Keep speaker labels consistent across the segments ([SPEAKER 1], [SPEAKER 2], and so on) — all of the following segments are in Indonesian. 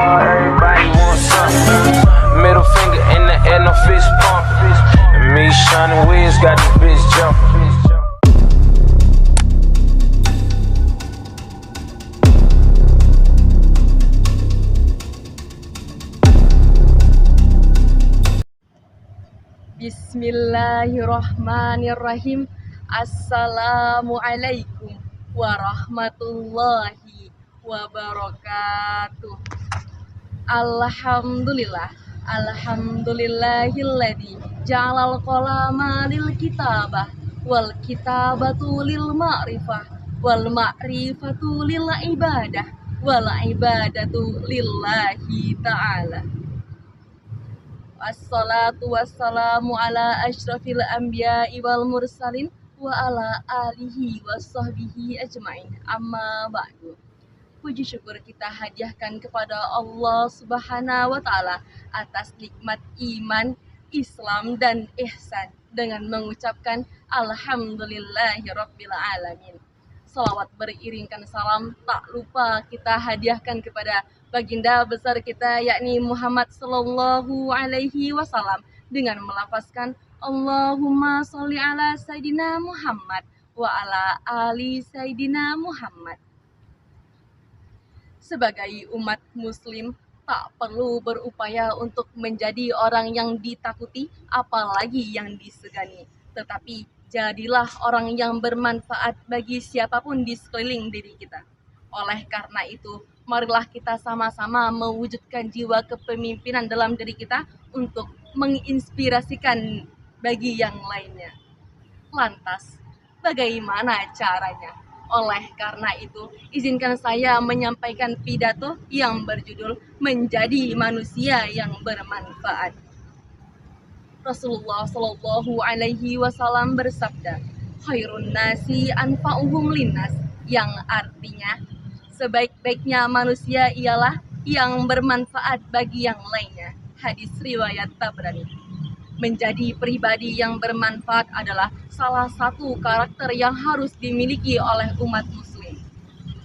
[SPEAKER 1] Everybody wants something. Middle finger in the air, no fist pump. And me, Shawnee Wiz, got this bitch jumping.
[SPEAKER 2] Bismillahirrahmanirrahim. Assalamualaikum warahmatullahi wabarakatuh. Alhamdulillah, alhamdulillahilladzi ja'alal qalama lil kitabah wal kitabatu lil ma'rifah wal ma'rifatu lil ibadah wal ibadatu lillahi ta'ala. Wassalatu wassalamu ala asyrafil anbiya'i wal mursalin wa ala alihi wassahbihi ajma'in. Amma ba'du. Puji syukur kita hadiahkan kepada Allah Subhanahu wa taala atas nikmat iman, Islam dan ihsan dengan mengucapkan alhamdulillahirabbil alamin. Salawat beriringkan salam tak lupa kita hadiahkan kepada baginda besar kita yakni Muhammad sallallahu alaihi wasallam dengan melafazkan Allahumma sholli ala Sayyidina Muhammad wa ala ali Sayyidina Muhammad. Sebagai umat muslim tak perlu berupaya untuk menjadi orang yang ditakuti apalagi yang disegani, tetapi jadilah orang yang bermanfaat bagi siapapun di sekeliling diri kita. Oleh karena itu, marilah kita sama-sama mewujudkan jiwa kepemimpinan dalam diri kita untuk menginspirasikan bagi yang lainnya. Lantas, bagaimana caranya? Oleh karena itu, izinkan saya menyampaikan pidato yang berjudul Menjadi Manusia yang Bermanfaat. Rasulullah Shallallahu Alaihi Wasallam bersabda, "Khairun nasi anfa'uhum linnas," yang artinya sebaik-baiknya manusia ialah yang bermanfaat bagi yang lainnya. Hadis riwayat Tabrani. Menjadi pribadi yang bermanfaat adalah salah satu karakter yang harus dimiliki oleh umat muslim.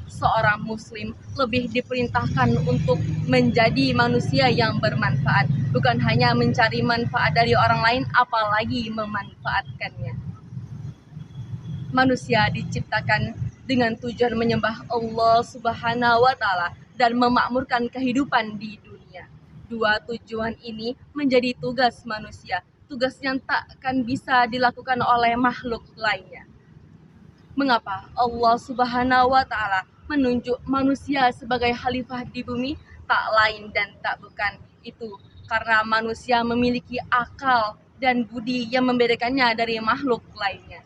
[SPEAKER 2] Seorang muslim lebih diperintahkan untuk menjadi manusia yang bermanfaat, bukan hanya mencari manfaat dari orang lain, apalagi memanfaatkannya. Manusia diciptakan dengan tujuan menyembah Allah Subhanahu wa taala dan memakmurkan kehidupan di dunia. Dua tujuan ini menjadi tugas manusia, tugas yang takkan bisa dilakukan oleh makhluk lainnya. Mengapa Allah Subhanahu wa taala menunjuk manusia sebagai khalifah di bumi? Tak lain dan tak bukan itu karena manusia memiliki akal dan budi yang membedakannya dari makhluk lainnya.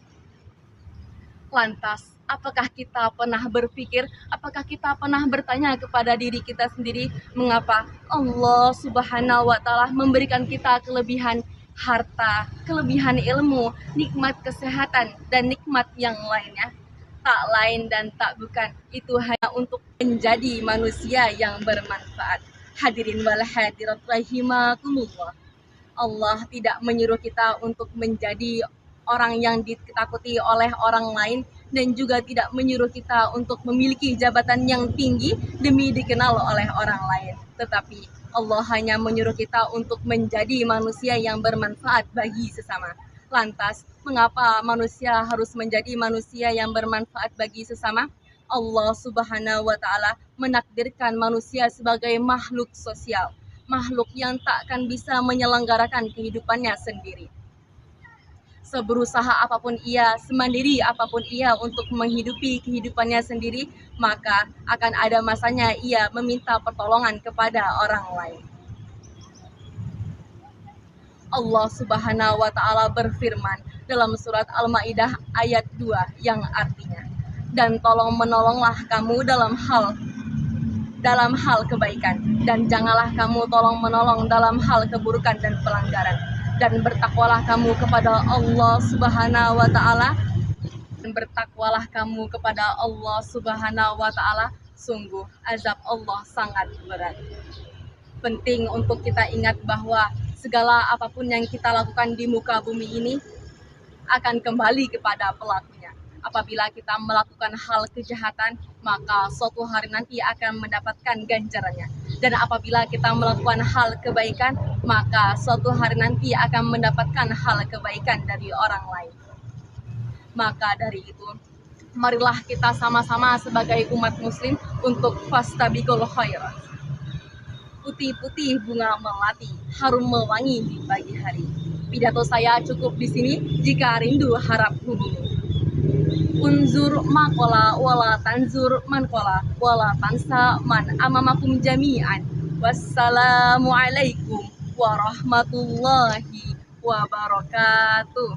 [SPEAKER 2] Lantas, apakah kita pernah berpikir, apakah kita pernah bertanya kepada diri kita sendiri, mengapa Allah Subhanahu wa taala memberikan kita kelebihan harta, kelebihan ilmu, nikmat kesehatan, dan nikmat yang lainnya? Tak lain dan tak bukan, itu hanya untuk menjadi manusia yang bermanfaat. Hadirin wal hadirat rahimakumullah. Allah tidak menyuruh kita untuk menjadi orang yang ditakuti oleh orang lain dan juga tidak menyuruh kita untuk memiliki jabatan yang tinggi demi dikenal oleh orang lain. Tetapi Allah hanya menyuruh kita untuk menjadi manusia yang bermanfaat bagi sesama. Lantas, mengapa manusia harus menjadi manusia yang bermanfaat bagi sesama? Allah Subhanahu wa taala menakdirkan manusia sebagai makhluk sosial, makhluk yang takkan bisa menyelenggarakan kehidupannya sendiri. Seberusaha apapun ia, semandiri apapun ia untuk menghidupi kehidupannya sendiri, maka akan ada masanya ia meminta pertolongan kepada orang lain. Allah Subhanahu wa taala berfirman dalam surat Al-Maidah ayat 2 yang artinya, "Dan tolong menolonglah kamu dalam hal kebaikan, dan janganlah kamu tolong menolong dalam hal keburukan dan pelanggaran, dan bertakwalah kamu kepada Allah Subhanahu wa taala sungguh azab Allah sangat berat." Penting untuk kita ingat bahwa segala apapun yang kita lakukan di muka bumi ini akan kembali kepada pelakunya. Apabila kita melakukan hal kejahatan, maka suatu hari nanti akan mendapatkan ganjarannya. Dan apabila kita melakukan hal kebaikan, maka suatu hari nanti akan mendapatkan hal kebaikan dari orang lain. Maka dari itu, marilah kita sama-sama sebagai umat muslim untuk fastabiqul khairat. Putih-putih bunga melati, harum mewangi di pagi hari. Pidato saya cukup di sini. Jika rindu harap hubungi. Unzur makola wala tanzur mankola wala tansa man amamakum jami'an. Wassalamualaikum warahmatullahi wabarakatuh.